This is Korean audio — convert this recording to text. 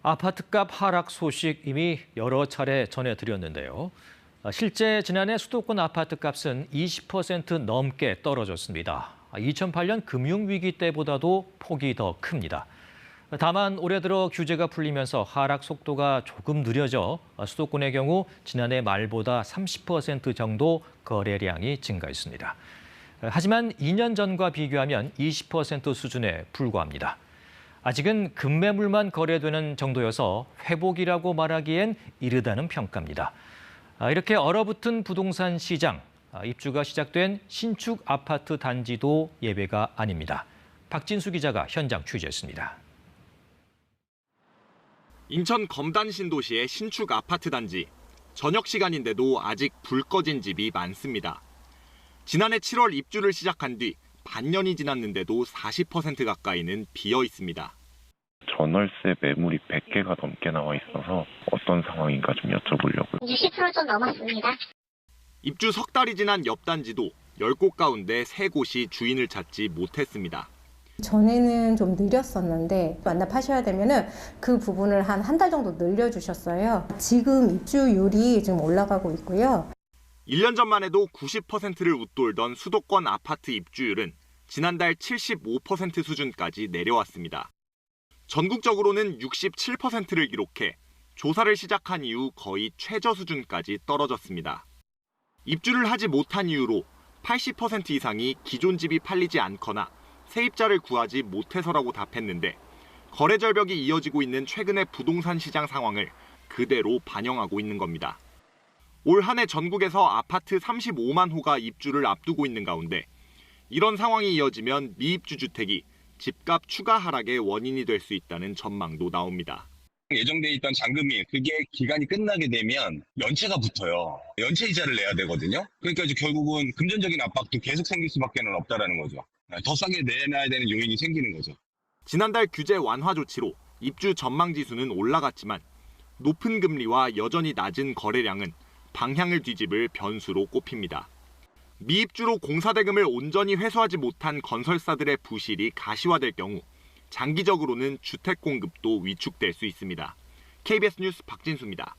아파트값 하락 소식 이미 여러 차례 전해드렸는데요. 실제 지난해 수도권 아파트값은 20% 넘게 떨어졌습니다. 2008년 금융위기 때보다도 폭이 더 큽니다. 다만 올해 들어 규제가 풀리면서 하락 속도가 조금 느려져 수도권의 경우 지난해 말보다 30% 정도 거래량이 증가했습니다. 하지만 2년 전과 비교하면 20% 수준에 불과합니다. 아직은 급매물만 거래되는 정도여서 회복이라고 말하기엔 이르다는 평가입니다. 이렇게 얼어붙은 부동산 시장, 입주가 시작된 신축 아파트 단지도 예외가 아닙니다. 박진수 기자가 현장 취재했습니다. 인천 검단 신도시의 신축 아파트 단지. 저녁 시간인데도 아직 불 꺼진 집이 많습니다. 지난해 7월 입주를 시작한 뒤 반년이 지났는데도 40% 가까이는 비어 있습니다. 전월세 매물이 100개가 넘게 나와 있어서 어떤 상황인가 좀 여쭤보려고요. 60% 좀 넘었습니다. 입주 석 달이 지난 옆 단지도 10곳 가운데 3곳이 주인을 찾지 못했습니다. 전에는 좀 느렸었는데 완납하셔야 되면은 그 부분을 한 달 정도 늘려주셨어요. 지금 입주율이 좀 올라가고 있고요. 1년 전만 해도 90%를 웃돌던 수도권 아파트 입주율은 지난달 75% 수준까지 내려왔습니다. 전국적으로는 67%를 기록해 조사를 시작한 이후 거의 최저 수준까지 떨어졌습니다. 입주를 하지 못한 이유로 80% 이상이 기존 집이 팔리지 않거나 세입자를 구하지 못해서라고 답했는데 거래 절벽이 이어지고 있는 최근의 부동산 시장 상황을 그대로 반영하고 있는 겁니다. 올 한 해 전국에서 아파트 35만 호가 입주를 앞두고 있는 가운데 이런 상황이 이어지면 미입주 주택이 집값 추가 하락의 원인이 될 수 있다는 전망도 나옵니다. 예정돼 있던 잔금이 그게 기간이 끝나게 되면 연체가 붙어요. 연체 이자를 내야 되거든요. 그러니까 이제 결국은 금전적인 압박도 계속 생길 수밖에 없다라는 거죠. 더 싸게 내놔야 되는 요인이 생기는 거죠. 지난달 규제 완화 조치로 입주 전망 지수는 올라갔지만 높은 금리와 여전히 낮은 거래량은 방향을 뒤집을 변수로 꼽힙니다. 미입주로 공사대금을 온전히 회수하지 못한 건설사들의 부실이 가시화될 경우 장기적으로는 주택 공급도 위축될 수 있습니다. KBS 뉴스 박진수입니다.